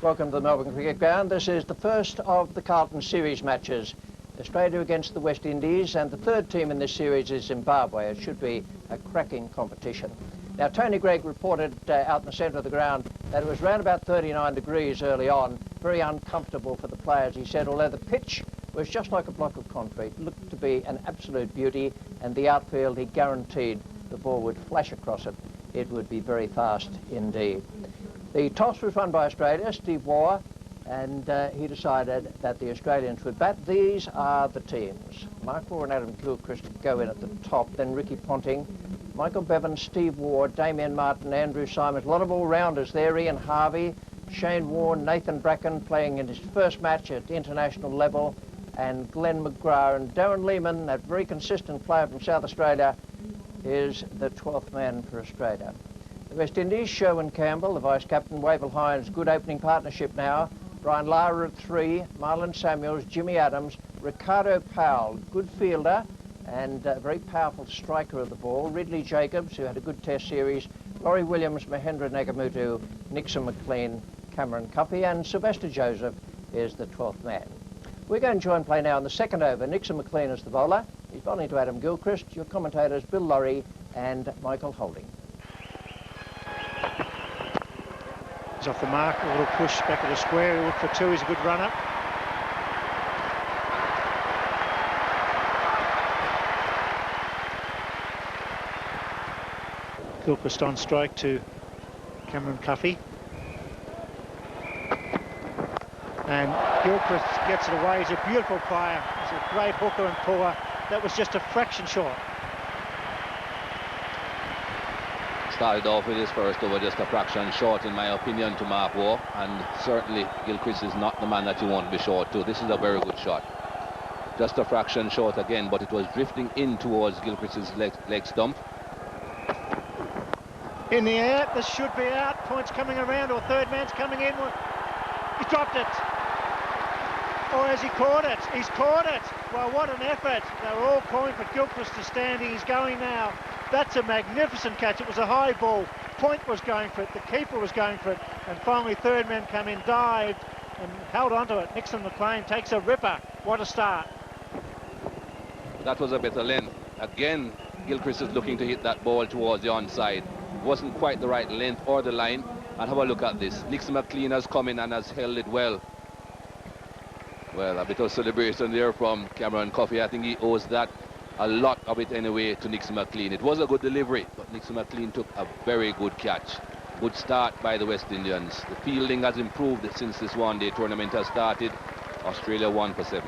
Welcome to the Melbourne Cricket Ground. This is the first of the Carlton Series matches. Australia against the West Indies, and the third team in this series is Zimbabwe. It should be a cracking competition. Now, Tony Greig reported out in the centre of the ground that it was around about 39 degrees early on, very uncomfortable for the players, he said, although the pitch was just like a block of concrete, looked to be an absolute beauty, and the outfield, he guaranteed the ball would flash across it. It would be very fast indeed. The toss was won by Australia, Steve Waugh, and he decided that the Australians would bat. These are the teams. Mark Waugh and Adam Gilchrist go in at the top, then Ricky Ponting, Michael Bevan, Steve Waugh, Damien Martin, Andrew Simons, a lot of all-rounders there, Ian Harvey, Shane Warne, Nathan Bracken playing in his first match at international level, and Glenn McGrath and Darren Lehman, that very consistent player from South Australia, is the 12th man for Australia. The West Indies, Sherwin Campbell, the vice-captain, Wavell Hines, good opening partnership now. Brian Lara at 3, Marlon Samuels, Jimmy Adams, Ricardo Powell, good fielder and a very powerful striker of the ball. Ridley Jacobs, who had a good test series. Laurie Williams, Mahendra Nagamutu, Nixon McLean, Cameron Cuffey, and Sylvester Joseph is the 12th man. We're going to join play now in the second over. Nixon McLean is the bowler. He's bowling to Adam Gilchrist. Your commentators, Bill Laurie and Michael Holding. He's off the mark, a little push back at the square. He'll look for 2, he's a good runner. Gilchrist on strike to Cameron Cuffey. And Gilchrist gets it away. He's a beautiful player. He's a great hooker and puller. That was just a fraction short. Started off with his first over just a fraction short, in my opinion, to Mark Waugh, and certainly Gilchrist is not the man that you want to be short to. This is a very good shot. Just a fraction short again, but it was drifting in towards Gilchrist's leg stump. In the air, this should be out. Points coming around, or third man's coming in. He dropped it. Or has he caught it? He's caught it. Well, what an effort. They were all calling for Gilchrist to stand. He's going now. That's a magnificent catch. It was a high ball. Point was going for it. The keeper was going for it. And finally, third man came in, dived, and held onto it. Nixon McLean takes a ripper. What a start. That was a better length. Again, Gilchrist is looking to hit that ball towards the onside. It wasn't quite the right length or the line. And have a look at this. Nixon McLean has come in and has held it well. Well, a bit of celebration there from Cameron Cuffey. I think he owes that, a lot of it anyway, to Nixon McLean. It was a good delivery, but Nixon McLean took a very good catch. Good start by the West Indians. The fielding has improved since this one-day tournament has started. Australia 1 for 7.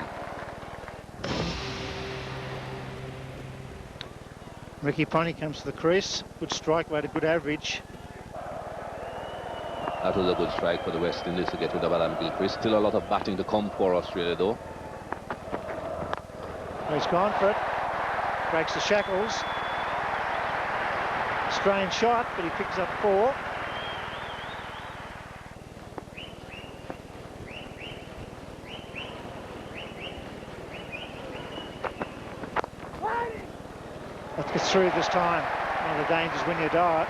Ricky Ponting comes to the crease. Good strike rate, a good average. That was a good strike for the West Indies to get rid of Adam Gilchrist. Still a lot of batting to come for Australia, though. He's gone for it. Breaks the shackles. Strange shot, but he picks up 4. Let's get through this time. One of the dangers when you dive,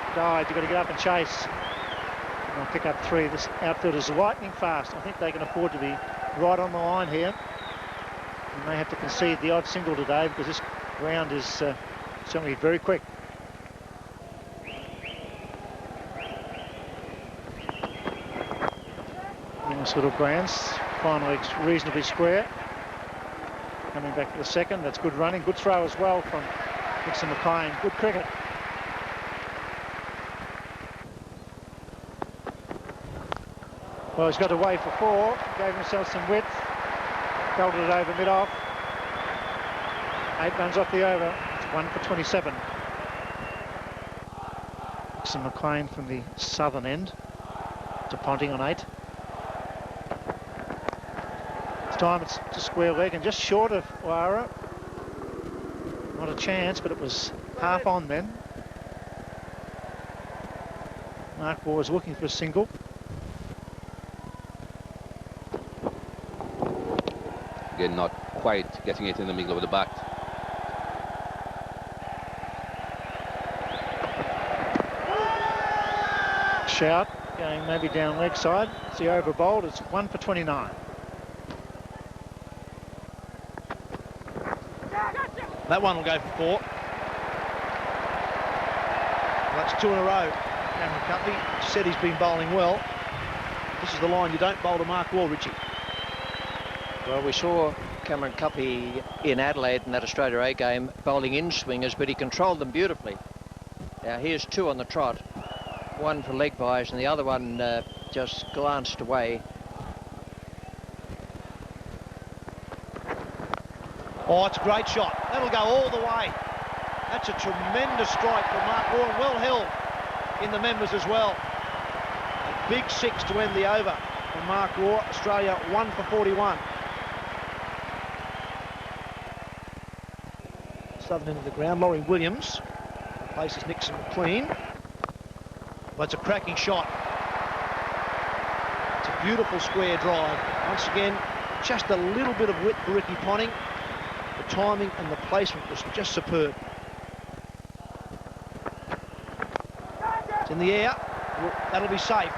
you've got to get up and chase. They'll pick up 3. This outfield is lightning fast. I think they can afford to be right on the line here. You may have to concede the odd single today because this ground is certainly very quick. Nice little grounds. Finally reasonably square. Coming back to the second. That's good running. Good throw as well from Nixon McLean. Good cricket. Well, he's got away for 4, gave himself some width, belted it over mid-off. 8 runs off the over, it's 1 for 27. Nixon McLean from the southern end to Ponting on 8. This time it's to square leg and just short of Lara. Not a chance, but it was half on then. Mark Waugh was looking for a single. Again, not quite getting it in the middle of the bat. Shout. Going maybe down leg side. It's the over bowled. It's 1 for 29. That one will go for 4. Well, that's 2 in a row. Cameron Cuffey said he's been bowling well. This is the line you don't bowl to Mark Waugh, Richie. Well, we saw Cameron Cuffey in Adelaide in that Australia A game bowling in swingers, but he controlled them beautifully. Now here's 2 on the trot, 1 for leg byes and the other one just glanced away. Oh, it's a great shot. That'll go all the way. That's a tremendous strike from Mark Waugh, and well held in the members as well. A big 6 to end the over from Mark Waugh. Australia 1 for 41. Southern end of the ground, Laurie Williams places Nixon McLean. Well, it's a cracking shot. It's a beautiful square drive. Once again, just a little bit of width for Ricky Ponting. The timing and the placement was just superb. It's in the air. That'll be safe.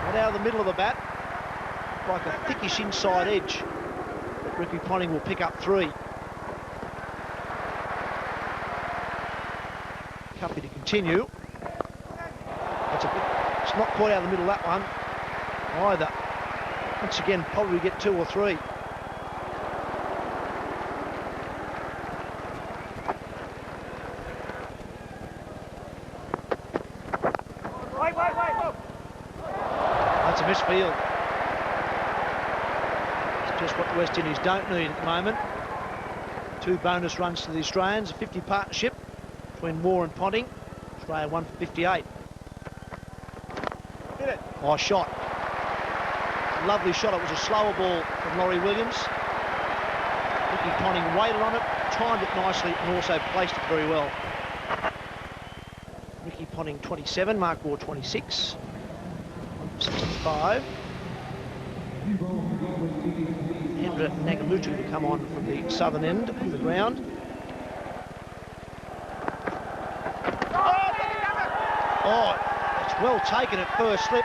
Not out of the middle of the bat. Like a thickish inside edge. But Ricky Ponting will pick up 3. Cuffey to continue. It's not quite out of the middle of that one either. Once again, probably get 2 or 3. That's a misfield. It's just what the West Indies don't need at the moment. 2 bonus runs to the Australians, a 50 partnership between Waugh and Ponting. Australia 1 for 58. Hit it. Oh, shot. Lovely shot. It was a slower ball from Laurie Williams. Ricky Ponting waited on it, timed it nicely, and also placed it very well. Ricky Ponting 27, Mark Waugh 26. 65. Hendra Nagamutu to come on from the southern end of the ground. Oh, it's well taken at first slip.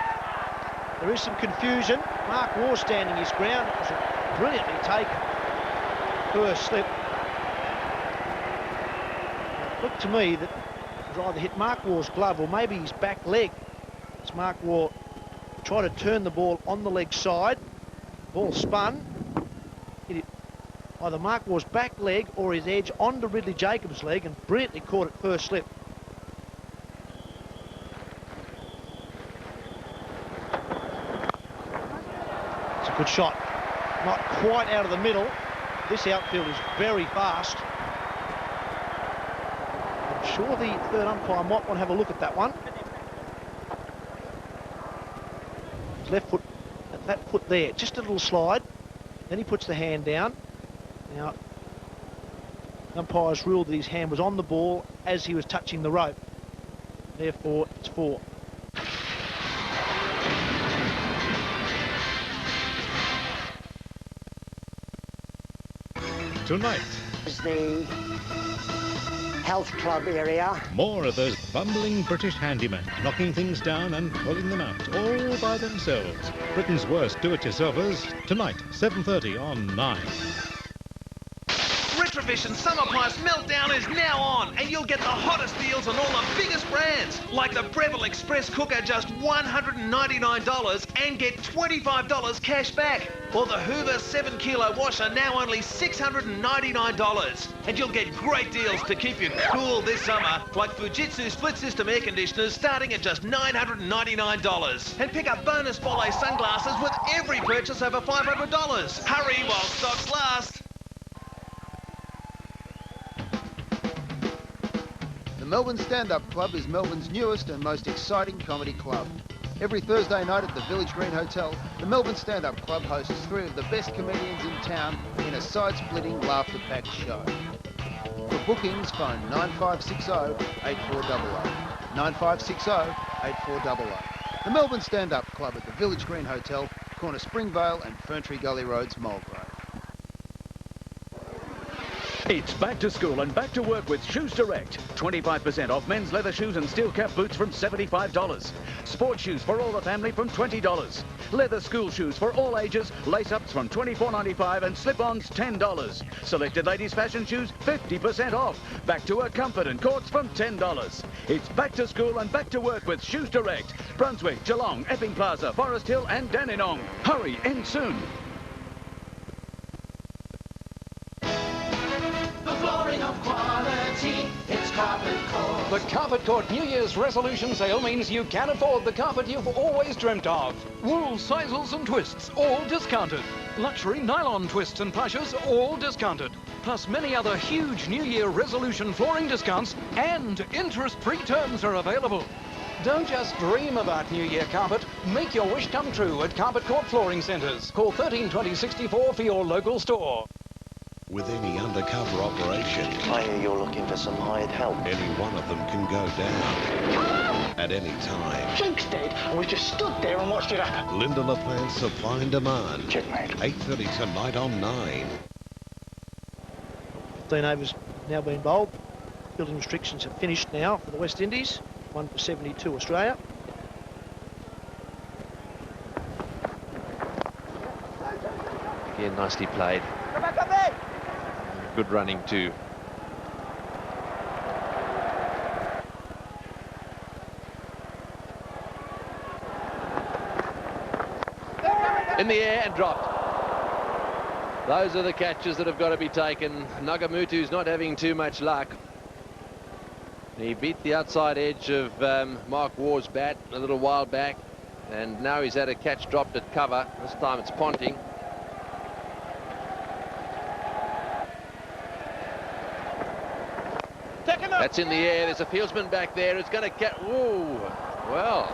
There is some confusion. Mark Waugh standing his ground. It was brilliantly taken. First slip. It looked to me that it was either hit Mark Waugh's glove or maybe his back leg. As Mark Waugh tried to turn the ball on the leg side. Ball spun. Hit either Mark Waugh's back leg or his edge onto Ridley Jacobs' leg and brilliantly caught it first slip. Good shot. Not quite out of the middle. This outfield is very fast. I'm sure the third umpire might want to have a look at that one. His left foot, at that foot there, just a little slide. Then he puts the hand down. Now, the umpire's ruled that his hand was on the ball as he was touching the rope. Therefore, it's 4. Tonight is the health club area. More of those bumbling British handymen knocking things down and pulling them out all by themselves. Britain's worst do-it-yourselfers tonight, 7:30 on 9. Retrovision Summer Price Meltdown is now on, and you'll get the hottest deals on all the biggest brands, like the Breville Express cooker, just $199 and get $25 cash back. Or the Hoover 7-kilo washer, now only $699. And you'll get great deals to keep you cool this summer, like Fujitsu split system air conditioners starting at just $999. And pick up bonus Bolle sunglasses with every purchase over $500. Hurry while stocks last. The Melbourne Stand-Up Club is Melbourne's newest and most exciting comedy club. Every Thursday night at the Village Green Hotel, the Melbourne Stand-Up Club hosts 3 of the best comedians in town in a side-splitting, laughter-packed show. For bookings, phone 9560-8400. 9560-8400. The Melbourne Stand-Up Club at the Village Green Hotel, corner Springvale and Ferntree Gully Roads, Mulgrave. It's back to school and back to work with Shoes Direct. 25% off men's leather shoes and steel cap boots from $75. Sports shoes for all the family from $20. Leather school shoes for all ages, lace-ups from $24.95 and slip-ons $10. Selected ladies' fashion shoes 50% off. Back to work comfort and courts from $10. It's back to school and back to work with Shoes Direct. Brunswick, Geelong, Epping Plaza, Forest Hill and Dandenong. Hurry, end soon. The Carpet Court New Year's resolution sale means you can afford the carpet you've always dreamt of. Wool, sisals and twists, all discounted. Luxury nylon twists and plushes, all discounted. Plus many other huge New Year resolution flooring discounts and interest-free terms are available. Don't just dream about New Year carpet. Make your wish come true at Carpet Court Flooring Centres. Call 1320 64 for your local store. With any undercover operation, I hear you're looking for some hired help. any one of them can go down at any time. Jake's dead, and we just stood there and watched it happen. Linda LaPlante, Supply and Demand. Checkmate. 8:30 tonight on 9. 15 overs now been bowled. Building restrictions have finished now for the West Indies. 1 for 72 Australia. Again, nicely played. Good running too. In the air and dropped. Those are the catches that have got to be taken. Nagamutu's not having too much luck. He beat the outside edge of Mark Waugh's bat a little while back, and now he's had a catch dropped at cover. This time it's Ponting. That's in the air. There's a fieldsman back there who's going to get... Ooh, well.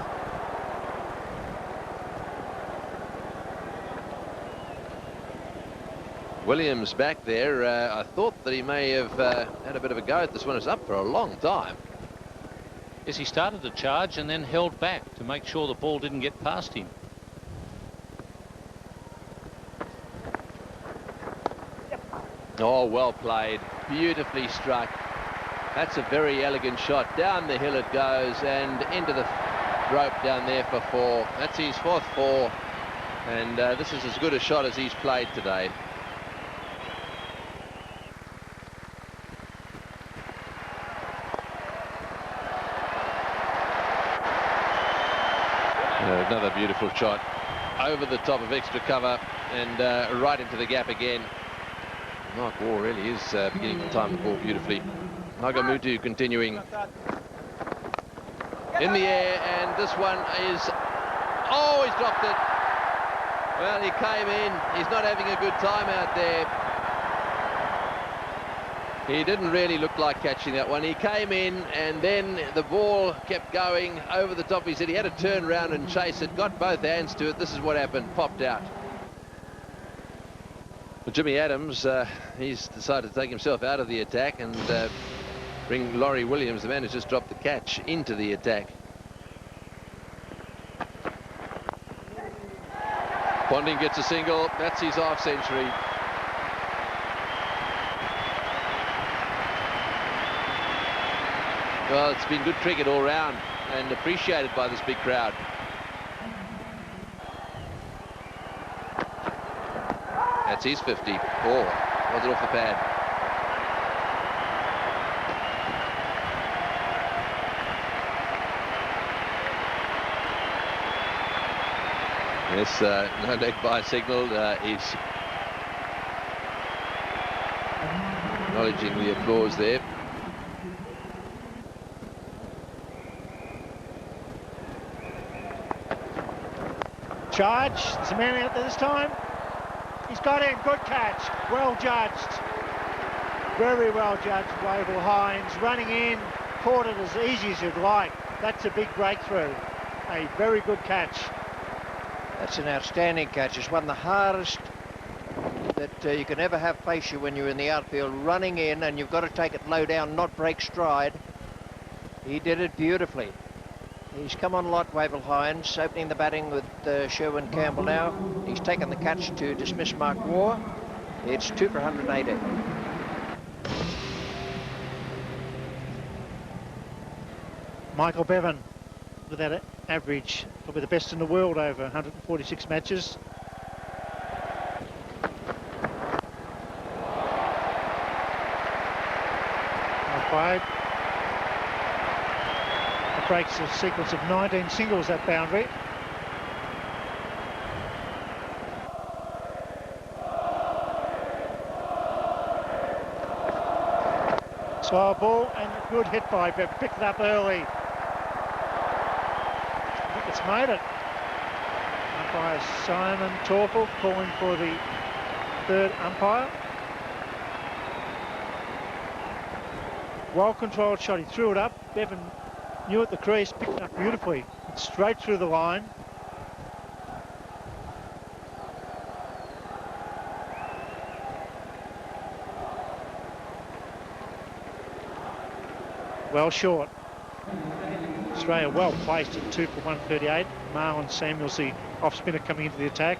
Williams back there. I thought that he may have had a bit of a go at this one. It's up for a long time. Yes, he started to charge and then held back to make sure the ball didn't get past him. Oh, well played. Beautifully struck. That's a very elegant shot. Down the hill it goes and into the rope down there for 4. That's his 4th 4. And this is as good a shot as he's played today. Another beautiful shot over the top of extra cover and right into the gap again. Mark Waugh really is beginning to time the ball beautifully. Nagamutu continuing in the air, and this one is... Oh, he's dropped it. Well, he came in. He's not having a good time out there. He didn't really look like catching that one. He came in, and then the ball kept going over the top. He said he had to turn around and chase it, got both hands to it. This is what happened, popped out. But Jimmy Adams, he's decided to take himself out of the attack and bring Laurie Williams, the man who's just dropped the catch, into the attack. Ponting gets a single. That's his half century. Well, it's been good cricket all round and appreciated by this big crowd. That's his 50. Was it off the pad? Yes, no leg by signal. He's acknowledging the applause there. Charge. There's a man out there this time. He's got him. Good catch. Well judged. Very well judged, Wavell Hines. Running in. Caught it as easy as you'd like. That's a big breakthrough. A very good catch. That's an outstanding catch. It's one of the hardest that you can ever have face you when you're in the outfield, running in, and you've got to take it low down, not break stride. He did it beautifully. He's come on a lot, Wavell Hines, opening the batting with Sherwin Campbell now. He's taken the catch to dismiss Mark Waugh. It's 2 for 180. Michael Bevan, with that average, probably the best in the world over 146 matches. Played. It breaks a sequence of 19 singles, that boundary. Slow ball and a good hit by Bevan. Picked it up early. I think it's made it. Umpire Simon Torple calling for the third umpire. Well-controlled shot. He threw it up. Bevan knew at the crease, picked it up beautifully. It's straight through the line. Well short. Australia well placed at 2 for 138. Marlon Samuels, the off-spinner, coming into the attack.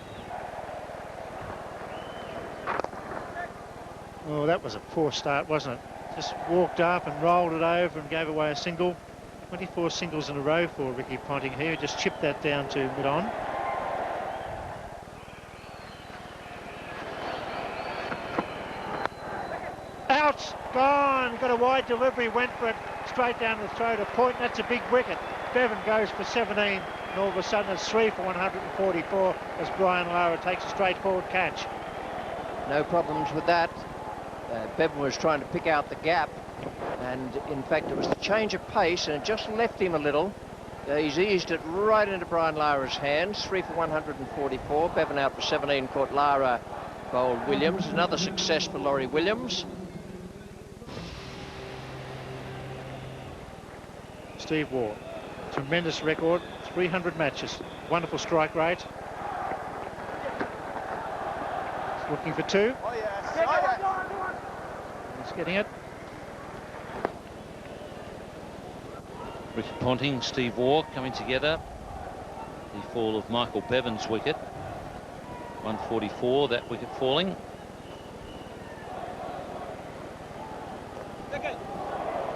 Oh, that was a poor start, wasn't it? Just walked up and rolled it over and gave away a single. 24 singles in a row for Ricky Ponting here. Just chipped that down to mid-on. Out! Gone! Got a wide delivery, went for it straight down the throat. A point, that's a big wicket. Bevan goes for 17, and all of a sudden it's 3 for 144 as Brian Lara takes a straightforward catch. No problems with that. Bevan was trying to pick out the gap, and in fact it was the change of pace and it just left him a little. He's eased it right into Brian Lara's hands. 3 for 144. Bevan out for 17, caught Lara, bowled Williams. Another success for Laurie Williams. Steve Waugh, tremendous record, 300 matches, wonderful strike rate. He's looking for 2. Oh, yes. He's getting it. Ricky Ponting, Steve Waugh coming together. The fall of Michael Bevan's wicket. 144, that wicket falling.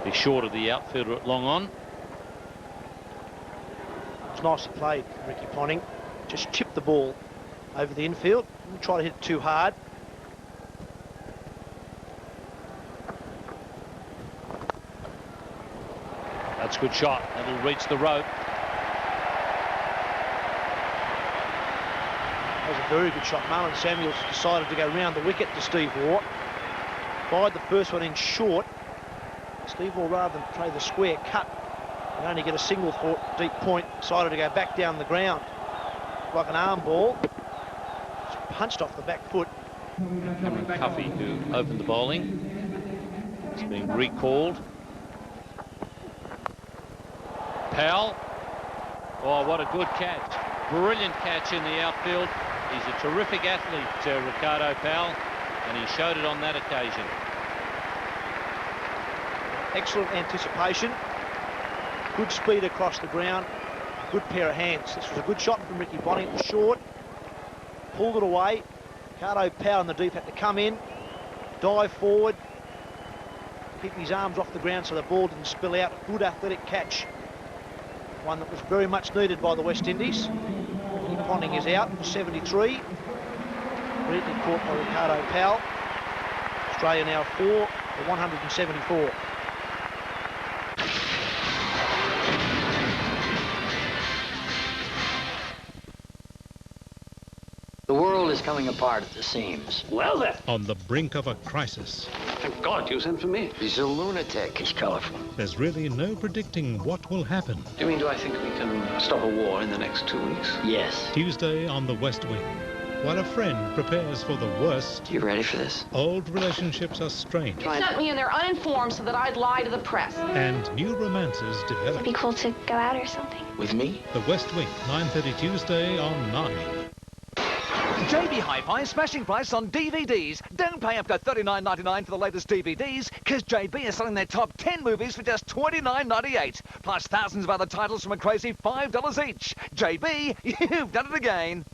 He's short of the outfielder at long on. It's nicely played, Ricky Ponting. Just chipped the ball over the infield. Didn't try to hit it too hard. That's a good shot. That'll reach the rope. That was a very good shot. Marlon Samuels decided to go round the wicket to Steve Waugh. Fired the first one in short. Steve Waugh, rather than play the square cut and only get a single deep point, decided to go back down the ground like an arm ball. Just punched off the back foot. Cameron Cuffey, who opened the bowling, is being recalled. Powell. Oh, what a good catch. Brilliant catch in the outfield. He's a terrific athlete, Ricardo Powell, and he showed it on that occasion. Excellent anticipation. Good speed across the ground. Good pair of hands. This was a good shot from Ricky Ponting. It was short. Pulled it away. Ricardo Powell in the deep had to come in, dive forward, keep his arms off the ground so the ball didn't spill out. Good athletic catch. One that was very much needed by the West Indies. Ricky Ponting is out for 73. Brilliantly caught by Ricardo Powell. Australia now 4 for 174. The world is coming apart at the seams. Well then. On the brink of a crisis. Thank God you sent for me. He's a lunatic. He's colourful. There's really no predicting what will happen. Do you mean, do I think we can stop a war in the next 2 weeks? Yes. Tuesday on the West Wing. While a friend prepares for the worst, You ready for this? old relationships are strained They sent me and they're uninformed so that I'd lie to the press. and new romances develop. It'd be cool to go out or something. With me? The West Wing, 9:30 Tuesday on 9. JB Hi-Fi smashing price on DVDs. Don't pay up to $39.99 for the latest DVDs, because JB is selling their top 10 movies for just $29.98, plus thousands of other titles from a crazy $5 each. JB, you've done it again.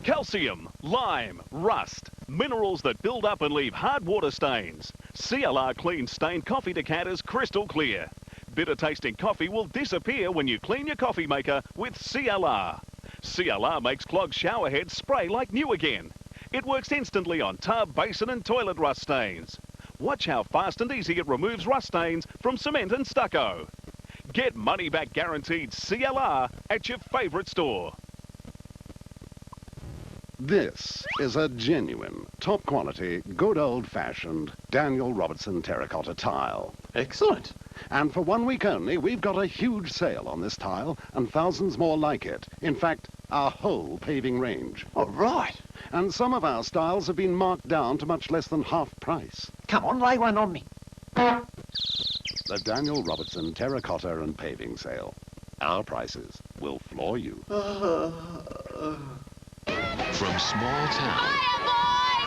Calcium, lime, rust, minerals that build up and leave hard water stains. CLR Clean Stain Coffee Decanters crystal clear. Bitter tasting coffee will disappear when you clean your coffee maker with CLR. CLR makes clogged shower heads spray like new again. It works instantly on tub, basin and toilet rust stains. Watch how fast and easy it removes rust stains from cement and stucco. Get money back guaranteed CLR at your favourite store. This is a genuine, top quality, good old-fashioned Daniel Robertson terracotta tile. Excellent. And for 1 week only, we've got a huge sale on this tile and thousands more like it. In fact, our whole paving range. Oh, right. And some of our styles have been marked down to much less than half price. Come on, lay one on me. The Daniel Robertson terracotta and paving sale. Our prices will floor you. From small town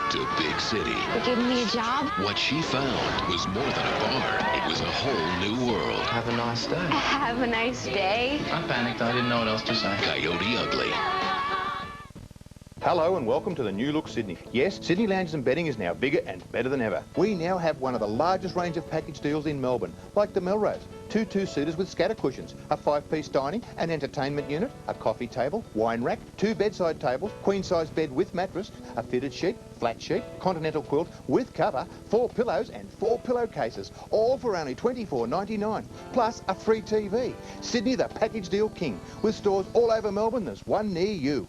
to big city. You're giving me a job? What she found was more than a bar. It was a whole new world. Have a nice day. Have a nice day. I panicked. I didn't know what else to say. Coyote Ugly. Hello and welcome to the new look Sydney. Yes, Sydney Lounges and Bedding is now bigger and better than ever. We now have one of the largest range of package deals in Melbourne, like the Melrose. 2 two-seaters with scatter cushions, a 5-piece dining, an entertainment unit, a coffee table, wine rack, 2 bedside tables, queen-size bed with mattress, a fitted sheet, flat sheet, continental quilt with cover, 4 pillows and 4 pillowcases, all for only $24.99, plus a free TV. Sydney, the package deal king, with stores all over Melbourne. There's one near you.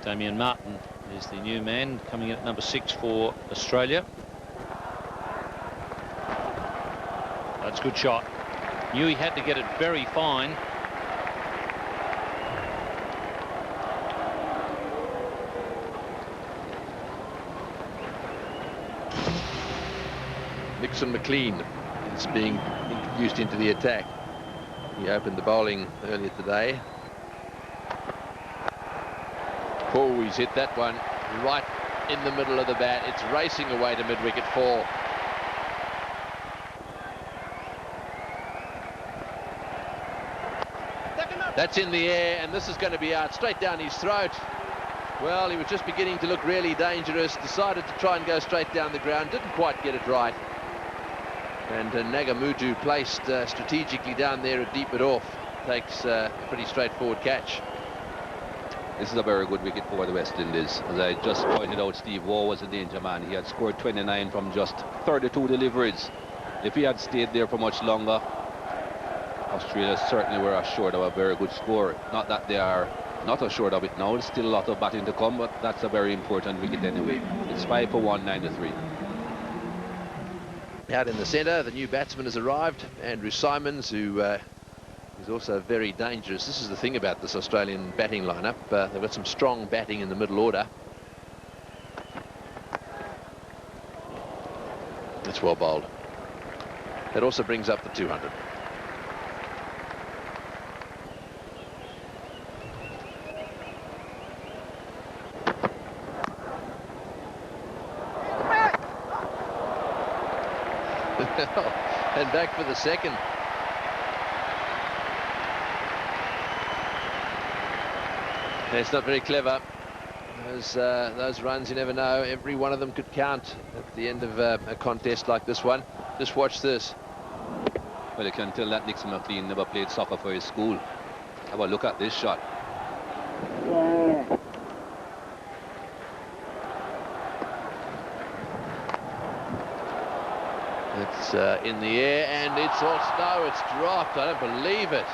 Damien Martin is the new man coming in at number 6 for Australia. That's a good shot. Knew he had to get it very fine. Nixon McLean is being introduced into the attack. He opened the bowling earlier today. Oh, he's hit that one right in the middle of the bat. It's racing away to mid-wicket 4. That's in the air, and this is going to be out straight down his throat. Well, he was just beginning to look really dangerous, decided to try and go straight down the ground, didn't quite get it right. And Nagamutu placed strategically down there a deep it off, takes a pretty straightforward catch. This is a very good wicket for the West Indies. As I just pointed out, Steve Waugh was a danger man. He had scored 29 from just 32 deliveries. If he had stayed there for much longer, Australia certainly were assured of a very good score. Not that they are not assured of it now. There's still a lot of batting to come, but that's a very important wicket anyway. It's 5 for 1, 9 to 3. Out in the centre, the new batsman has arrived, Andrew Simons, who is also very dangerous. This is the thing about this Australian batting lineup. They've got some strong batting in the middle order. That's well bowled. That also brings up the 200. And back for the second. It's not very clever. Those runs, you never know. Every one of them could count at the end of a contest like this one. Just watch this. Well, you can tell that Nixon McLean never played soccer for his school. Have a look at this shot. It's in the air, and it's also, no, it's dropped. I don't believe it.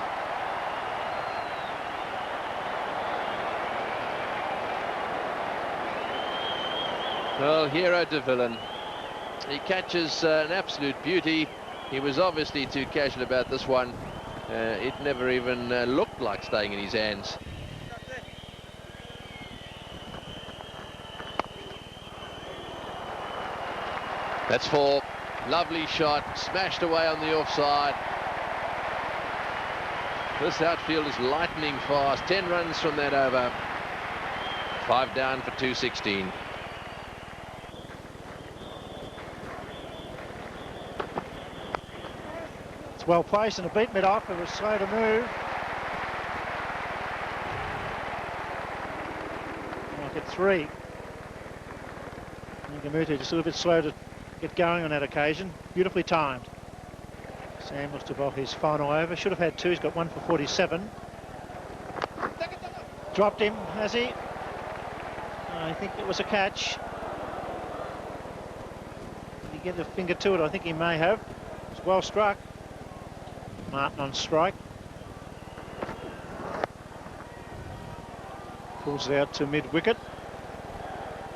Well, hero to villain. He catches an absolute beauty. He was obviously too casual about this one. It never even looked like staying in his hands. That's 4. Lovely shot, smashed away on the offside. This outfield is lightning fast. 10 runs from that over. 5 down for 216. It's well placed and a beat mid-off. It was slow to move. Like at 3. Nagamutu just a little bit slow to get going on that occasion. Beautifully timed. Sam looks to bowl his final over. Should have had 2. He's got 1 for 47. Dropped him, has he? I think it was a catch. Did he get a finger to it? I think he may have. It's well struck. Martin on strike. Pulls it out to mid-wicket.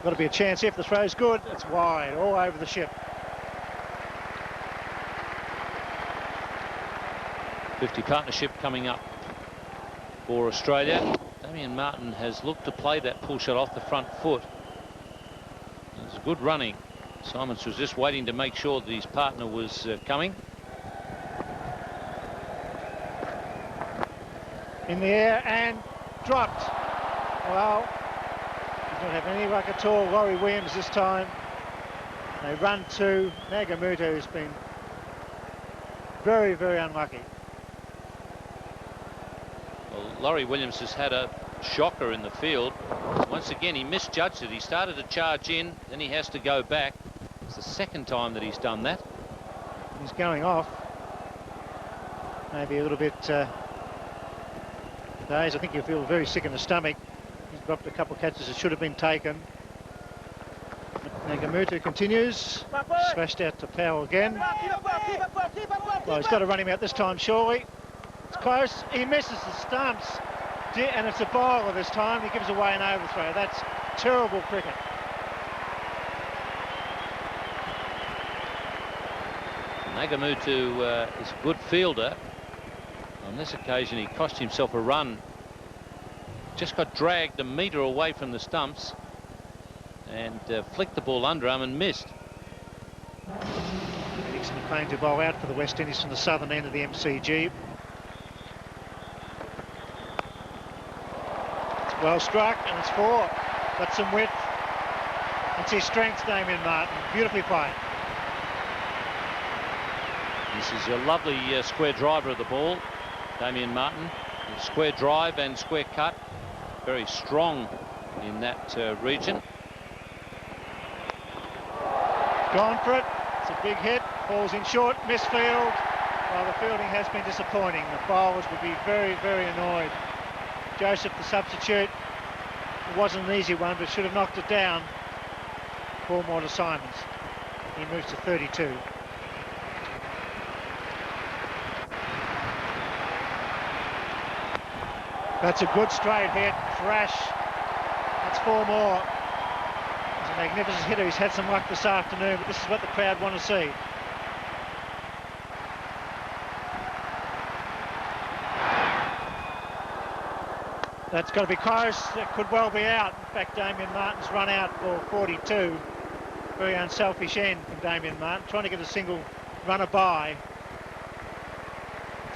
Got to be a chance here if the throw's good. It's wide, all over the ship. 50 partnership coming up for Australia. Damien Martin has looked to play that pull shot off the front foot. It's good running. Simons was just waiting to make sure that his partner was coming. In the air and dropped. Well, he doesn't have any luck at all. Laurie Williams this time. They run to Nagamuto, who's been very, very unlucky. Well, Laurie Williams has had a shocker in the field. Once again, he misjudged it. He started to charge in, then he has to go back. It's the second time that he's done that. He's going off. Maybe a little bit dazed. I think he'll feel very sick in the stomach. He's dropped a couple of catches that should have been taken. Nagamuto continues. Smashed out to Powell again. Well, he's got to run him out this time, surely. It's close. He misses the stumps. And it's a bowler this time. He gives away an overthrow. That's terrible cricket. Nagamuto is a good fielder. On this occasion, he cost himself a run. Just got dragged a metre away from the stumps and flicked the ball underarm and missed. Dixon playing to bowl out for the West Indies from the southern end of the MCG. It's well struck, and it's 4. Got some width. It's his strength, Damien Martin. Beautifully played. This is a lovely square driver of the ball, Damien Martin. Square drive and square cut. Very strong in that region. Gone for it. It's a big hit. Falls in short. Misfield. Well, the fielding has been disappointing. The bowlers would be very, very annoyed. Joseph, the substitute. It wasn't an easy one, but should have knocked it down. 4 more to Simons. He moves to 32. That's a good straight hit. Thrash. That's 4 more. He's a magnificent hitter. He's had some luck this afternoon, but this is what the crowd want to see. That's got to be close. It could well be out. In fact, Damien Martin's run out for 42. Very unselfish end from Damien Martin, trying to get a single runner by.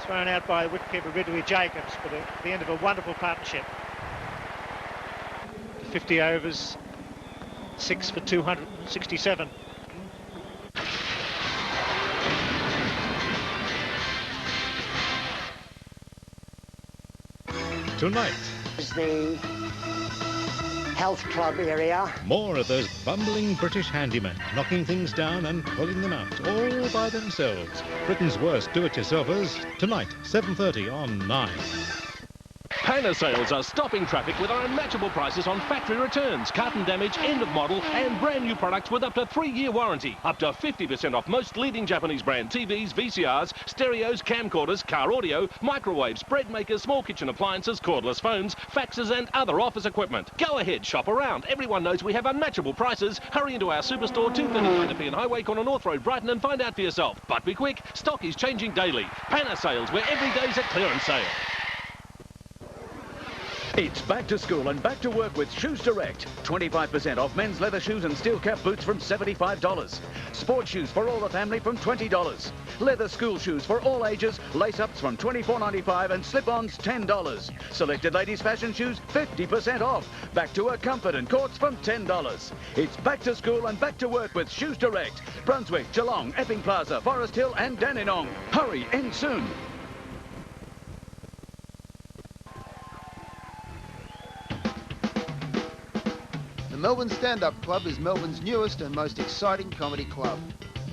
Thrown out by wicketkeeper Ridley Jacobs, but at the end of a wonderful partnership. 50 overs, 6 for 267. Tonight, is the health club area. more of those bumbling British handymen, knocking things down and pulling them out, all by themselves. Britain's worst do-it-yourselfers, tonight, 7:30 on 9. Painter Sales are stopping traffic with our unmatchable prices on factory returns, carton damage, end of model and brand new products with up to 3-year warranty. Up to 50% off most leading Japanese brand TVs, VCRs, stereos, camcorders, car audio, microwaves, bread makers, small kitchen appliances, cordless phones, faxes and other office equipment. Go ahead, shop around. Everyone knows we have unmatchable prices. Hurry into our superstore 239 Nepean Highway, Corner North Road, Brighton and find out for yourself. But be quick, stock is changing daily. Painter Sales, where every day's a clearance sale. It's back to school and back to work with Shoes Direct. 25% off men's leather shoes and steel cap boots from $75. Sports shoes for all the family from $20. Leather school shoes for all ages, lace-ups from $24.95 and slip-ons $10. Selected ladies' fashion shoes 50% off. Back to work comfort and courts from $10. It's back to school and back to work with Shoes Direct. Brunswick, Geelong, Epping Plaza, Forest Hill and Dandenong. Hurry, end soon. The Melbourne Stand-Up Club is Melbourne's newest and most exciting comedy club.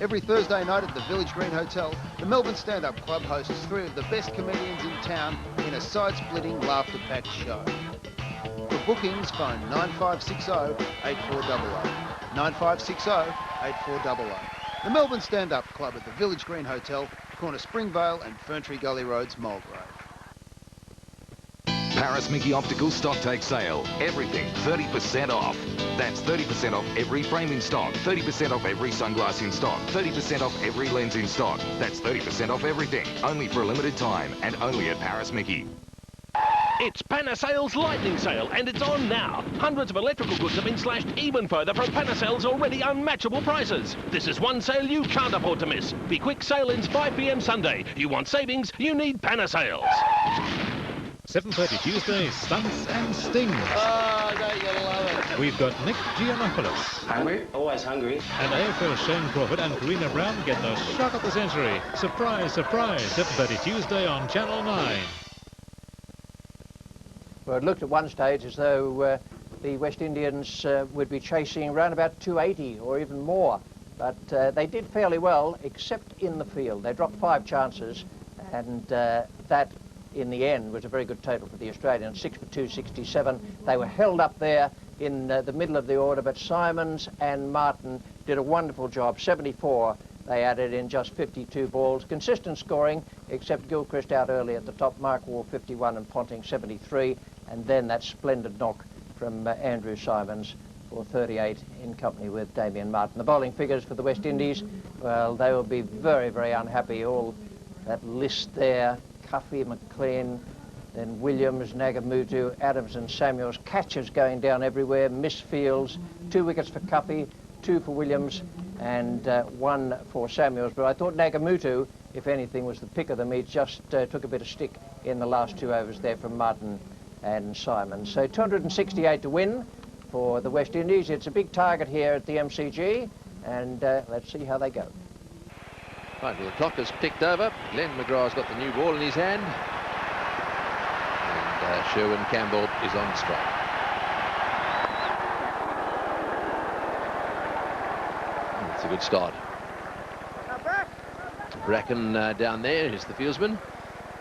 Every Thursday night at the Village Green Hotel, the Melbourne Stand-Up Club hosts 3 of the best comedians in town in a side-splitting, laughter-packed show. For bookings, phone 9560 8400. 9560 8400. The Melbourne Stand-Up Club at the Village Green Hotel, corner Springvale and Ferntree Gully Roads, Mulgrave. Paris Mickey Optical stock take sale. Everything 30% off. That's 30% off every frame in stock, 30% off every sunglass in stock, 30% off every lens in stock. That's 30% off everything, only for a limited time and only at Paris Mickey. It's Panasale's lightning sale, and it's on now. Hundreds of electrical goods have been slashed even further from Panasale's already unmatchable prices. This is one sale you can't afford to miss. Be quick, sale ends 5 p.m. Sunday. You want savings? You need Panasales. 7:30 Tuesday, Stunts and Stings. Oh, don't you love it? We've got Nick Giannopoulos. Hungry? Always hungry. And AFL Shane Crawford and Karina Brown get the shock of the century. Surprise, surprise. 7:30 Tuesday on Channel 9. Well, it looked at one stage as though the West Indians would be chasing around about 280 or even more. But they did fairly well, except in the field. They dropped 5 chances, and that, in the end, was a very good total for the Australians, 6 for 267. They were held up there in the middle of the order, but Simons and Martin did a wonderful job. 74 they added in just 52 balls. Consistent scoring, except Gilchrist out early at the top. Mark Wall 51 and Ponting 73. And then that splendid knock from Andrew Simons for 38 in company with Damien Martin. The bowling figures for the West Indies, well, they will be very, very unhappy. All that list there, Cuffy, McLean, then Williams, Nagamutu, Adams and Samuels. Catches going down everywhere, misfields, 2 wickets for Cuffy, 2 for Williams and 1 for Samuels. But I thought Nagamutu, if anything, was the pick of them. He just took a bit of stick in the last 2 overs there from Martin and Simon. So 268 to win for the West Indies. It's a big target here at the MCG, and let's see how they go. Right, well, the clock has ticked over. Glenn McGrath's got the new ball in his hand. And Sherwin Campbell is on strike. It's a good start. Bracken down there is the fieldsman.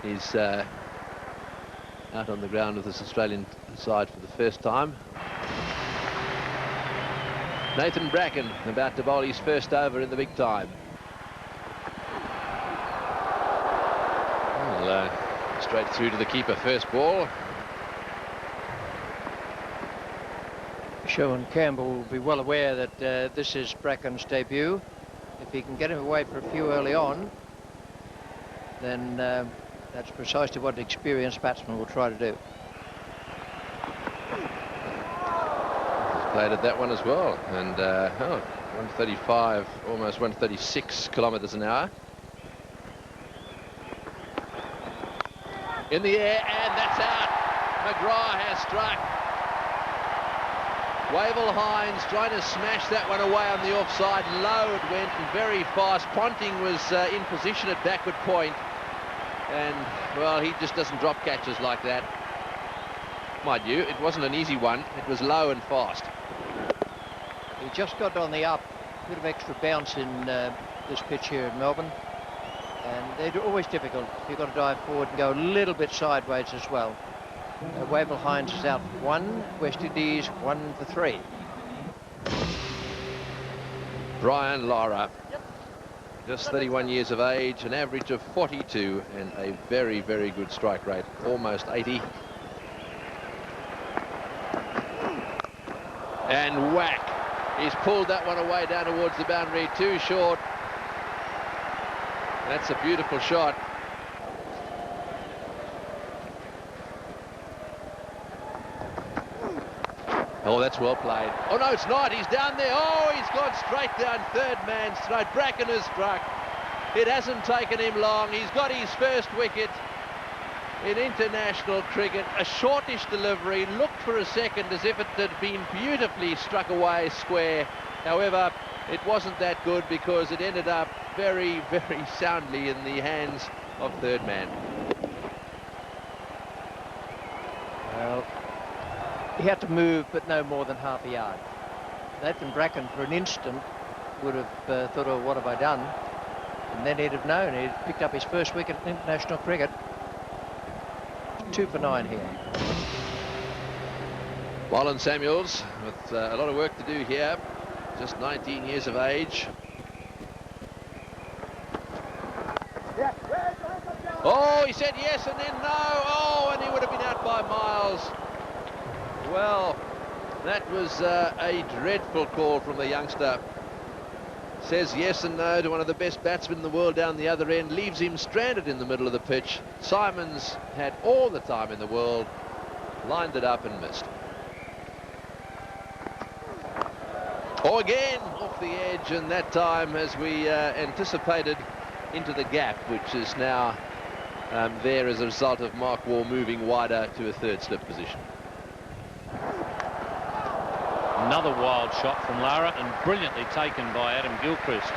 He's out on the ground with this Australian side for the first time. Nathan Bracken about to bowl his first over in the big time. Well, straight through to the keeper, first ball. Sherwin Campbell will be well aware that this is Bracken's debut. If he can get him away for a few early on, then that's precisely what an experienced batsman will try to do. He's played at that one as well, and 135, almost 136 kilometres an hour. In the air, and that's out. McGrath has struck. Wavell Hines trying to smash that one away on the offside. Low it went and very fast. Ponting was in position at backward point. And, well, he just doesn't drop catches like that. Mind you, it wasn't an easy one. It was low and fast. He just got on the up. A bit of extra bounce in this pitch here in Melbourne. And they're always difficult. You've got to dive forward and go a little bit sideways as well. Wavell Hines is out for 1. West Indies 1 for 3. Brian Lara, just 31 years of age, an average of 42 and a very, very good strike rate, almost 80. And whack. He's pulled that one away down towards the boundary, too short. That's a beautiful shot. Oh, that's well played. Oh, no, it's not. He's down there. Oh, he's gone straight down third man's throat. Bracken has struck. It hasn't taken him long. He's got his first wicket in international cricket. A shortish delivery. Looked for a second as if it had been beautifully struck away square. However, it wasn't that good because it ended up very, very soundly in the hands of third man. Well, he had to move, but no more than half a yard. Nathan Bracken, for an instant, would have thought, oh, what have I done? And then he'd have known. He'd picked up his first wicket in international cricket. 2 for 9 here. Marlon Samuels with a lot of work to do here. Just 19 years of age. Oh, he said yes and then no. Oh, and he would have been out by miles. Well, that was a dreadful call from the youngster. Says yes and no to one of the best batsmen in the world down the other end. Leaves him stranded in the middle of the pitch. Simons had all the time in the world. Lined it up and missed. Oh, again off the edge, and that time, as we anticipated, into the gap, which is now there as a result of Mark Waugh moving wider to a third slip position. Another wild shot from Lara, and brilliantly taken by Adam Gilchrist.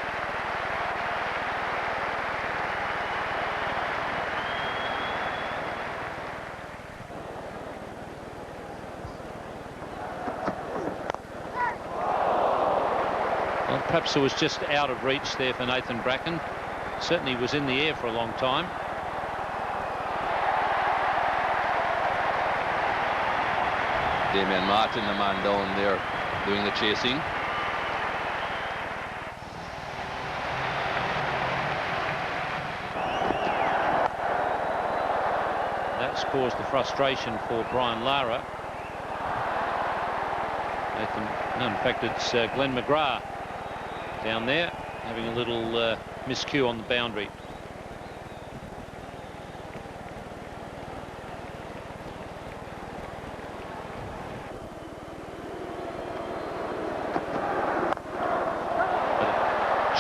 Well, perhaps it was just out of reach there for Nathan Bracken. Certainly was in the air for a long time. Damien Martin, the man down there doing the chasing. That's caused the frustration for Brian Lara. No, in fact, it's Glenn McGrath down there having a little miscue on the boundary.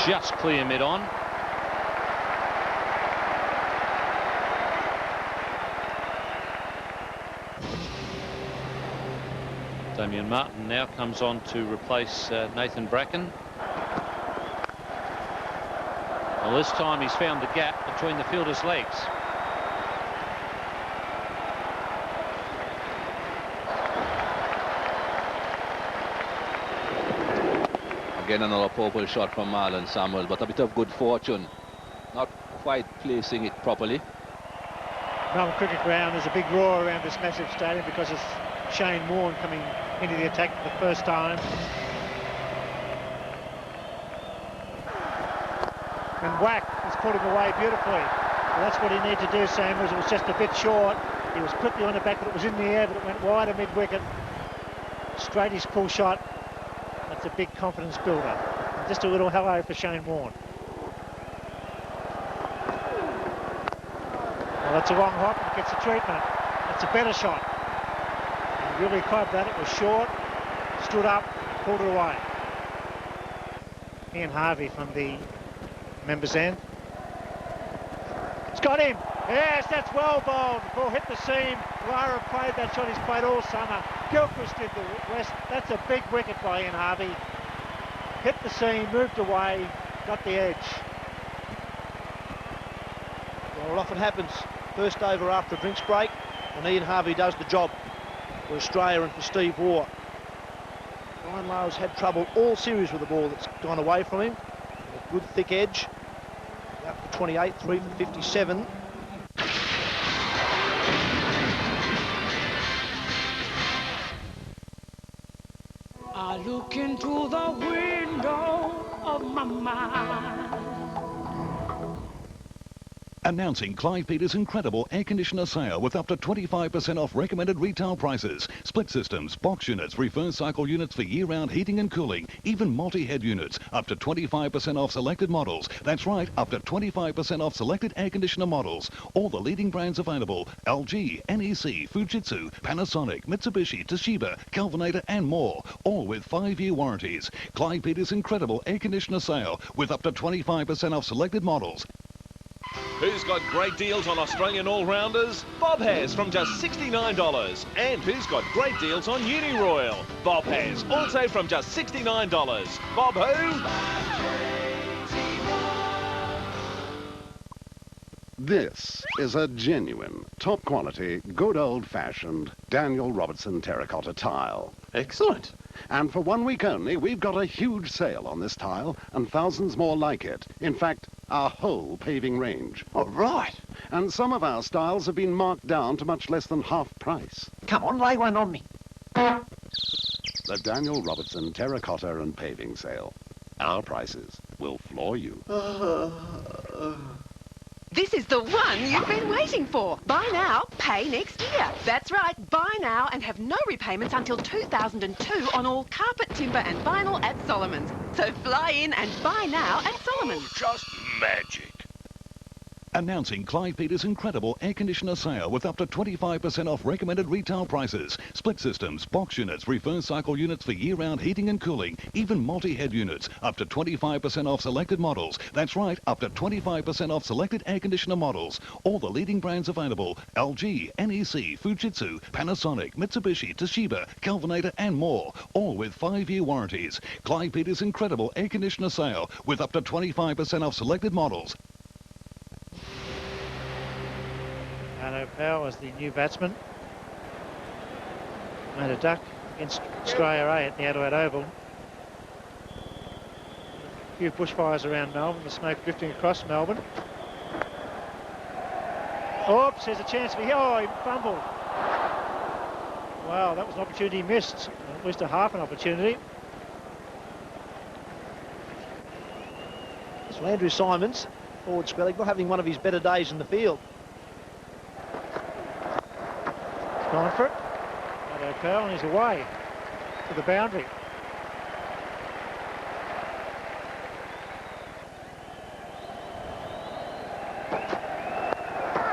Just clear mid-on. Damien Martin now comes on to replace Nathan Bracken. Well, this time he's found the gap between the fielder's legs. Again, another purple shot from Marlon Samuel, but a bit of good fortune. Not quite placing it properly. Melbourne Cricket Ground, there's a big roar around this massive stadium because it's Shane Warne coming into the attack for the first time. And Whack is putting away beautifully. Well, that's what he needed to do, Samuels. It was just a bit short. He was quickly on the back, but it was in the air, but it went wider mid-wicket. Straight his pull shot. That's a big confidence builder. And just a little hello for Shane Warne. Well, that's a long hop and gets the treatment. That's a better shot. He really clubbed that. It was short, stood up, pulled it away. Ian Harvey from the members' end. It's got him. Yes, that's well bowled. The ball hit the seam. Lara played that shot he's played all summer. Gilchrist did the rest. That's a big wicket by Ian Harvey. Hit the seam, moved away, got the edge. Well, it often happens first over after a drinks break, and Ian Harvey does the job for Australia and for Steve Waugh. Brian Lara's had trouble all series with the ball that's gone away from him. A good thick edge. Up to 28, 3 for 57. I look into the window of my mind. Announcing Clive Peters' incredible air conditioner sale with up to 25% off recommended retail prices. Split systems, box units, reverse cycle units for year-round heating and cooling, even multi-head units, up to 25% off selected models. That's right, up to 25% off selected air conditioner models. All the leading brands available: LG, NEC, Fujitsu, Panasonic, Mitsubishi, Toshiba, Kelvinator and more. All with 5-year warranties. Clive Peters' incredible air conditioner sale with up to 25% off selected models. Who's got great deals on Australian all-rounders? Bob has from just $69. And who's got great deals on Uniroyal? Bob has, also from just $69. Bob who? This is a genuine, top quality, good old-fashioned Daniel Robertson terracotta tile. Excellent. And for 1 week only, we've got a huge sale on this tile and thousands more like it. In fact, our whole paving range. Oh, right. And some of our styles have been marked down to much less than half price. Come on, lay one on me. The Daniel Robertson Terracotta and Paving Sale. Our prices will floor you. This is the one you've been waiting for. Buy now, pay next year. That's right, buy now and have no repayments until 2002 on all carpet, timber and vinyl at Solomon's. So fly in and buy now at Solomon's. Just magic. Announcing Clive Peters' incredible air conditioner sale with up to 25% off recommended retail prices. Split systems, box units, reverse cycle units for year-round heating and cooling, even multi-head units, up to 25% off selected models. That's right, up to 25% off selected air conditioner models. All the leading brands available: LG, NEC, Fujitsu, Panasonic, Mitsubishi, Toshiba, Kelvinator and more. All with 5-year warranties. Clive Peters' incredible air conditioner sale with up to 25% off selected models. Ricardo Powell as the new batsman. Made a duck against Australia A at the Adelaide Oval. A few bushfires around Melbourne, the smoke drifting across Melbourne. Oops, there's a chance for he fumbled. Wow, that was an opportunity missed. At least a half an opportunity. So Andrew Simons, forward spelling, not having one of his better days in the field. Gone for it. Ricardo Powell, and he's away to the boundary.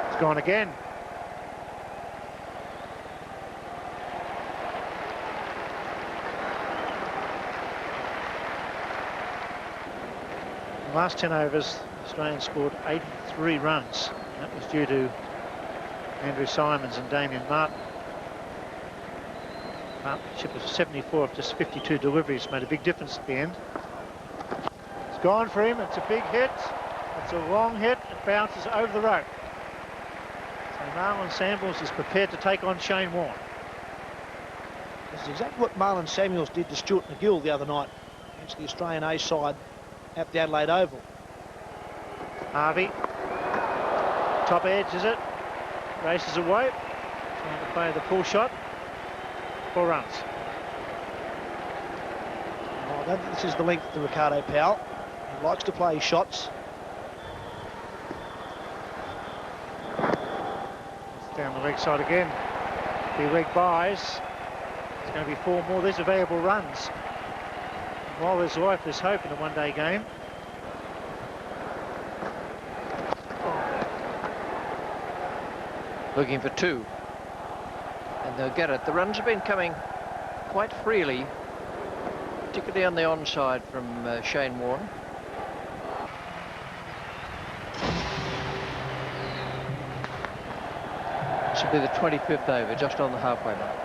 It's gone again. In the last 10 overs, the Australians scored 83 runs. And that was due to Andrew Simons and Damien Martin. Partnership of 74 of just 52 deliveries made a big difference at the end. It's gone for him. It's a big hit. It's a long hit. It bounces over the rope. So Marlon Samuels is prepared to take on Shane Warne. This is exactly what Marlon Samuels did to Stuart McGill the other night against the Australian A side at the Adelaide Oval. Harvey. Top edge, is it? Races away. Trying to play the pull shot. 4 runs. Oh, I don't think this is the length to Ricardo Powell. He likes to play shots. It's down the leg side again. If he leg buys, it's going to be 4 more. There's available runs. And while there's life, there's hope in a one-day game. Looking for 2. And they'll get it. The runs have been coming quite freely, particularly on the onside from Shane Warne. This will be the 25th over, just on the halfway mark.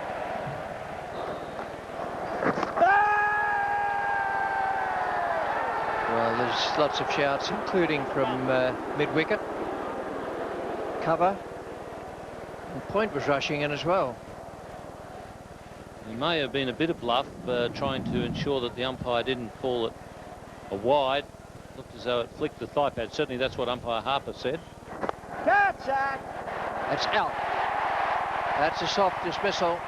Well, there's lots of shouts, including from mid-wicket. Cover. And Point was rushing in as well. He may have been a bit of bluff, trying to ensure that the umpire didn't call it a wide. Looked as though it flicked the thigh pad. Certainly that's what umpire Harper said. Catch that! That's out. That's a soft dismissal.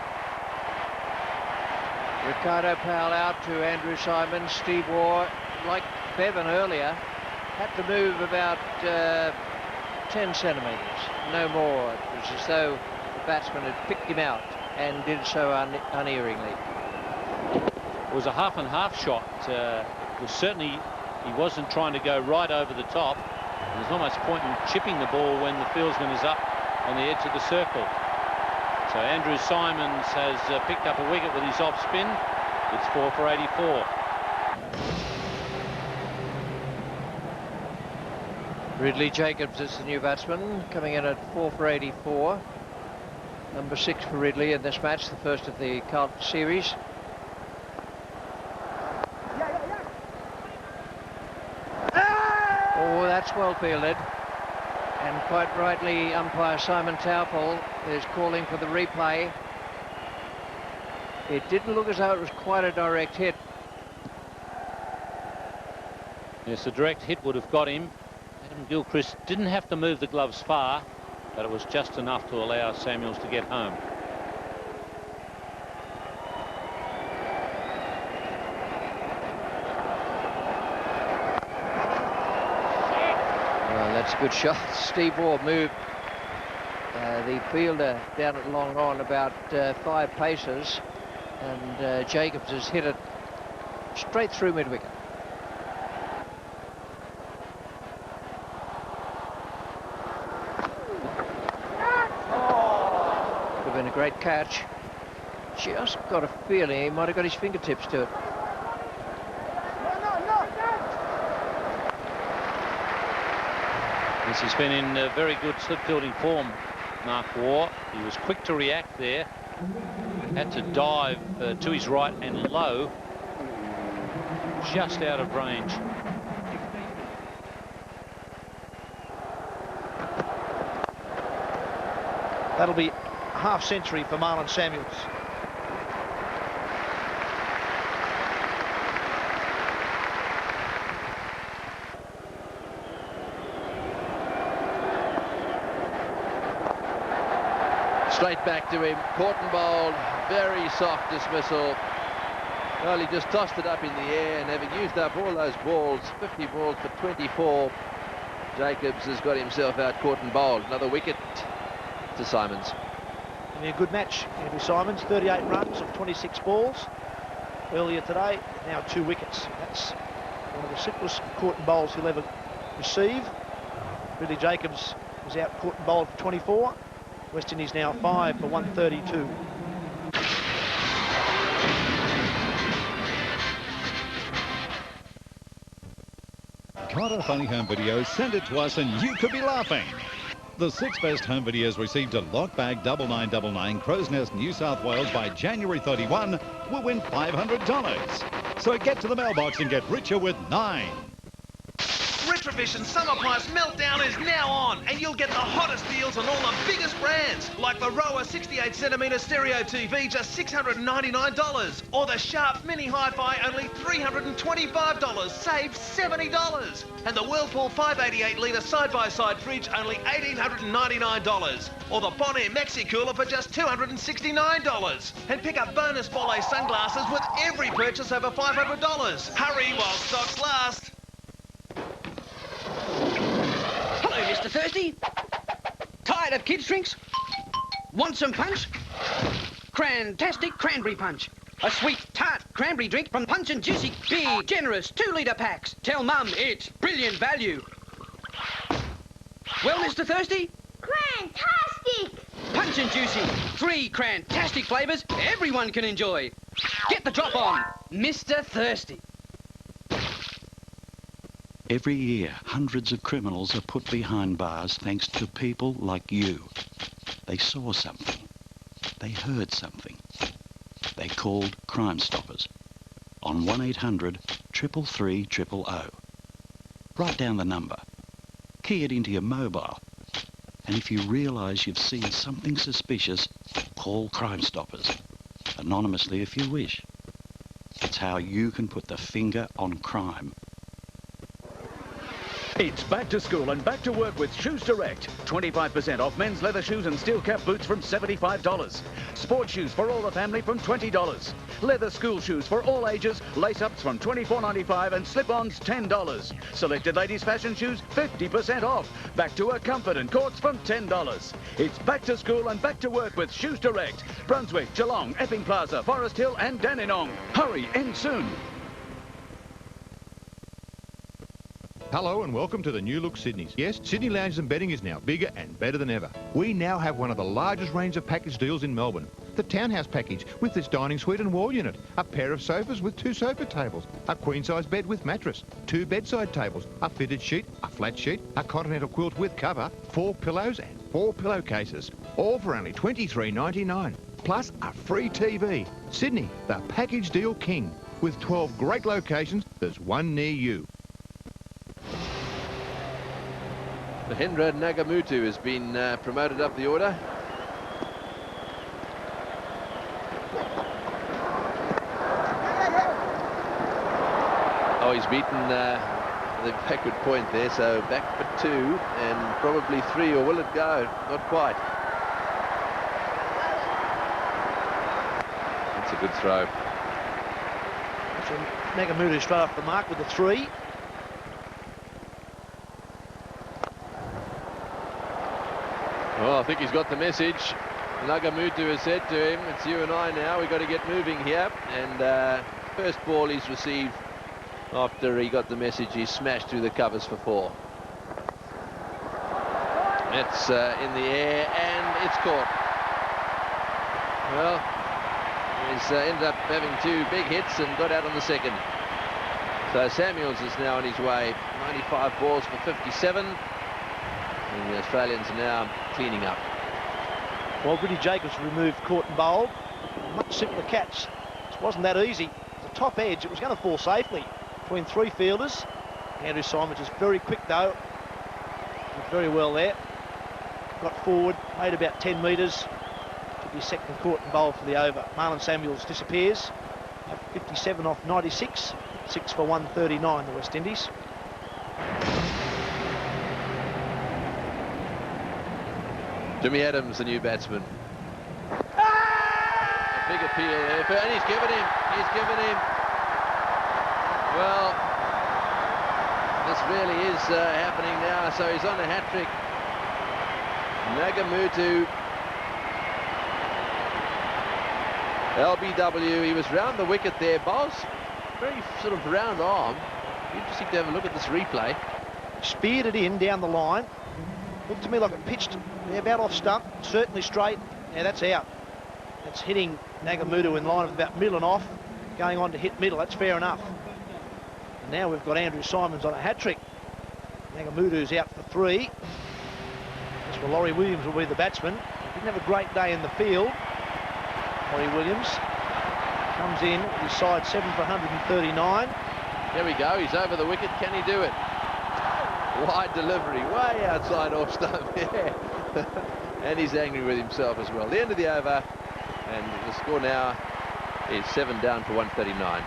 Ricardo Powell out to Andrew Simons. Steve Waugh, like Bevan earlier, had to move about 10 centimetres, no more. It was as though the batsman had picked him out and did so unerringly. It was a half and half shot. It was certainly, he wasn't trying to go right over the top. There's not much point in chipping the ball when the fieldsman is up on the edge of the circle. So Andrew Simons has picked up a wicket with his off spin. It's 4 for 84. Ridley Jacobs is the new batsman, coming in at 4 for 84. Number 6 for Ridley in this match, the first of the Carlton series. Oh, that's well fielded. And quite rightly, umpire Simon Tauple is calling for the replay. It didn't look as though it was quite a direct hit. Yes, a direct hit would have got him. Adam Gilchrist didn't have to move the gloves far, but it was just enough to allow Samuels to get home. Well, that's a good shot. Steve Waugh moved the fielder down at long on about 5 paces, and Jacobs has hit it straight through mid-wicket. Could have been a great catch. Just got a feeling he might have got his fingertips to it. Yes, he's been in very good slip fielding form, Mark Waugh. He was quick to react there. Had to dive to his right and low, just out of range. That'll be half century for Marlon Samuels. Straight back to him, caught and bowled, very soft dismissal. Well, he just tossed it up in the air, and having used up all those balls, 50 balls for 24, Jacobs has got himself out caught and bowled. Another wicket to Simons. And a good match, Andrew Simons, 38 runs of 26 balls earlier today, now 2 wickets. That's one of the simplest caught and bowls he'll ever receive. Billy Jacobs was out caught and bowled for 24. West Indies now 5 for 132. Got a funny home video? Send it to us and you could be laughing. The 6 best home videos received at Lockbag 9999 Crow's Nest, New South Wales by January 31 will win $500. So get to the mailbox and get richer with 9. Retrovision Summer Price Meltdown is now on, and you'll get the hottest deals on all the biggest brands, like the Rowa 68cm stereo TV, just $699, or the Sharp Mini Hi-Fi, only $325, save $70, and the Whirlpool 588-litre side-by-side fridge, only $1,899, or the Bonaire Maxi Cooler for just $269, and pick up bonus Bolle sunglasses with every purchase over $500. Hurry while stocks last. Hello, Mr. Thirsty. Tired of kids' drinks? Want some punch? Crantastic Cranberry Punch. A sweet, tart cranberry drink from Punch and Juicy. Big, generous 2-litre packs. Tell Mum it's brilliant value. Well, Mr. Thirsty? Crantastic! Punch and Juicy. 3 crantastic flavours everyone can enjoy. Get the drop on, Mr. Thirsty. Every year, hundreds of criminals are put behind bars thanks to people like you. They saw something. They heard something. They called Crime Stoppers on 1-800-333-000. Write down the number. Key it into your mobile. And if you realise you've seen something suspicious, call Crime Stoppers. Anonymously if you wish. It's how you can put the finger on crime. It's back to school and back to work with Shoes Direct. 25% off men's leather shoes and steel cap boots from $75. Sports shoes for all the family from $20. Leather school shoes for all ages, lace-ups from $24.95 and slip-ons $10. Selected ladies' fashion shoes 50% off. Back to work comfort and courts from $10. It's back to school and back to work with Shoes Direct. Brunswick, Geelong, Epping Plaza, Forest Hill and Dandenong. Hurry, end soon. Hello and welcome to the new look Sydney's. Yes, Sydney Lounges and Bedding is now bigger and better than ever. We now have one of the largest range of package deals in Melbourne. The Townhouse package with its dining suite and wall unit, a pair of sofas with 2 sofa tables, a queen-size bed with mattress, 2 bedside tables, a fitted sheet, a flat sheet, a continental quilt with cover, 4 pillows and 4 pillowcases, all for only $23.99, plus a free TV. Sydney, the package deal king. With 12 great locations, there's one near you. Mahendra Nagamutu has been promoted up the order. He's beaten the backward point there, so back for 2 and probably 3, or will it go? Not quite. That's a good throw. So Nagamudu straight off the mark with the 3. Well, I think he's got the message. Nagamudu has said to him, it's you and I now, we've got to get moving here. And first ball he's received after he got the message, he smashed through the covers for 4. It's in the air and it's caught. Well, he's ended up having 2 big hits and got out on the second. So Samuels is now on his way. 95 balls for 57. And the Australians are now cleaning up. Well, Bridie Jacobs removed caught and bowled. Much simpler catch. It wasn't that easy. The top edge, it was going to fall safely between 3 fielders. Andrew Simons is very quick though. Did very well there. Got forward, made about 10 metres. Took his second caught and bowled for the over. Marlon Samuels disappears. 57 off 96. 6 for 139, the West Indies. Jimmy Adams, the new batsman. A big appeal there, and he's given him. Well, this really is happening now, so he's on a hat-trick. Nagamudu, LBW, he was round the wicket there. Bowls very sort of round arm. Interesting to have a look at this replay. Speared it in down the line. Looked to me like it pitched about off stump, certainly straight. Now that's out. That's hitting Nagamudu in line of about middle and off, going on to hit middle. That's fair enough. And now we've got Andrew Simons on a hat-trick. Nagamudu's out for 3. That's where Laurie Williams will be the batsman. Didn't have a great day in the field. Laurie Williams comes in with his side 7 for 139. There we go, he's over the wicket. Can he do it? Wide delivery, way outside off stump. Yeah. And he's angry with himself as well. The end of the over, and the score now is 7 down for 139.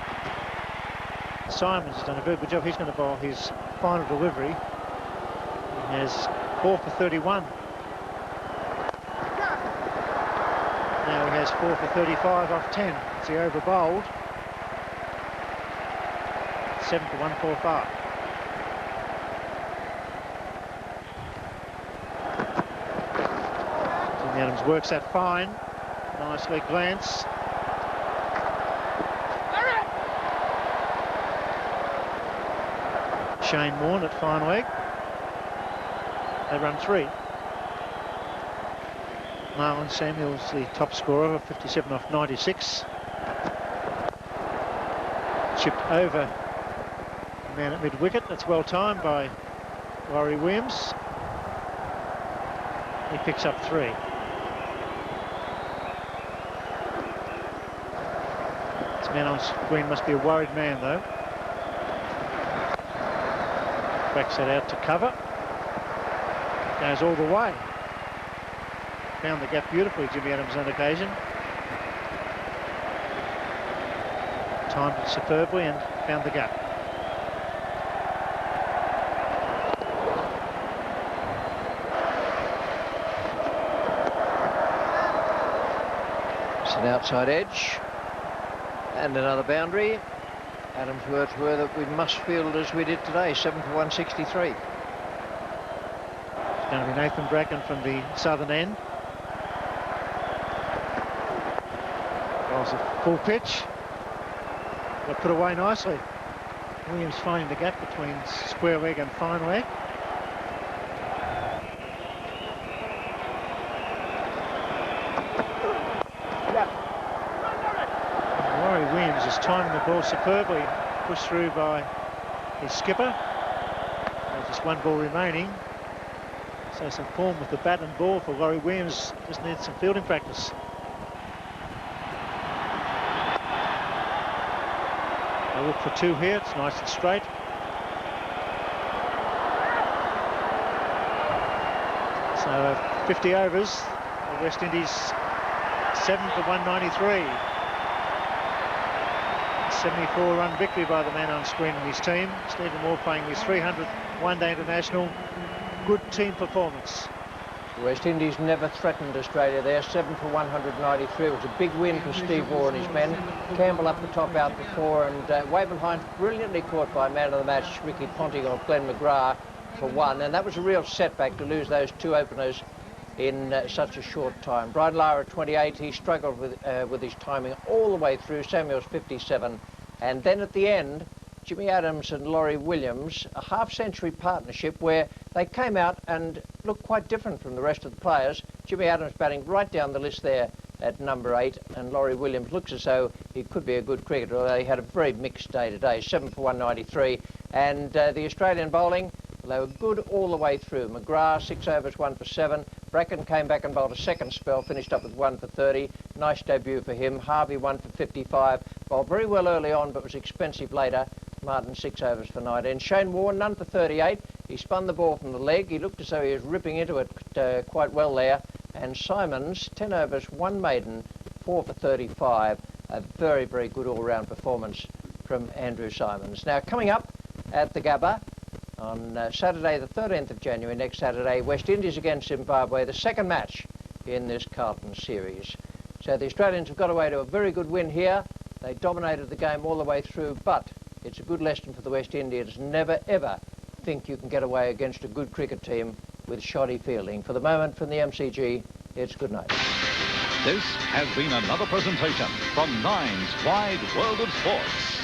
Simons has done a very good job. He's going to bowl his final delivery. He has 4 for 31. Now he has 4 for 35 off 10. It's the over bowled. 7 for 145. Jimmy Adams works that fine. Nice leg glance. Shane Warne at fine leg. They run 3. Marlon Samuels, the top scorer, 57 off 96. Chipped over the man at mid-wicket. That's well timed by Laurie Williams. He picks up 3. This man on screen must be a worried man, though. Backs that out to cover. Goes all the way. Found the gap beautifully, Jimmy Adams, on occasion. Timed it superbly and found the gap. It's an outside edge. And another boundary. Adams' words were that we must field as we did today, 7 for 163. It's going to be Nathan Bracken from the southern end. Bowls a full pitch. Got put away nicely. Williams finding the gap between square leg and fine leg. Laurie Williams is timing the ball superbly, pushed through by his skipper. There's just 1 ball remaining. So some form with the bat and ball for Laurie Williams. Just needs some fielding practice. They look for 2 here. It's nice and straight. So 50 overs. The West Indies 7 for 193. 74-run victory by the man on screen in his team. Stephen Moore playing his 300th one-day international. Good team performance. The West Indies never threatened Australia there. 7 for 193. It was a big win for Steve Waugh and his men. Campbell up the top out before, and Wavell Hines brilliantly caught by man of the match, Ricky Ponting or Glenn McGrath for 1. And that was a real setback to lose those 2 openers in such a short time. Brian Lara at 28, he struggled with his timing all the way through. Samuels 57. And then at the end, Jimmy Adams and Laurie Williams, a half-century partnership where they came out and looked quite different from the rest of the players. Jimmy Adams batting right down the list there at number 8, and Laurie Williams looks as though he could be a good cricketer, although he had a very mixed day today. 7 for 193. And the Australian bowling, they were good all the way through. McGrath, 6 overs, 1 for 7. Bracken came back and bowled a second spell, finished up with 1 for 30. Nice debut for him. Harvey, 1 for 55. Bowled very well early on, but was expensive later. Martin, 6 overs for 19. Shane Warne, none for 38. He spun the ball from the leg. He looked as though he was ripping into it quite well there. And Simons, 10 overs, 1 maiden, 4 for 35. A very, very good all-round performance from Andrew Simons. Now, coming up at the Gabba on Saturday, the 13th of January, next Saturday, West Indies against Zimbabwe, the second match in this Carlton series. So the Australians have got away to a very good win here. They dominated the game all the way through, but it's a good lesson for the West Indians. Never, ever think you can get away against a good cricket team with shoddy fielding. For the moment, from the MCG, it's good night. This has been another presentation from Nine's Wide World of Sports.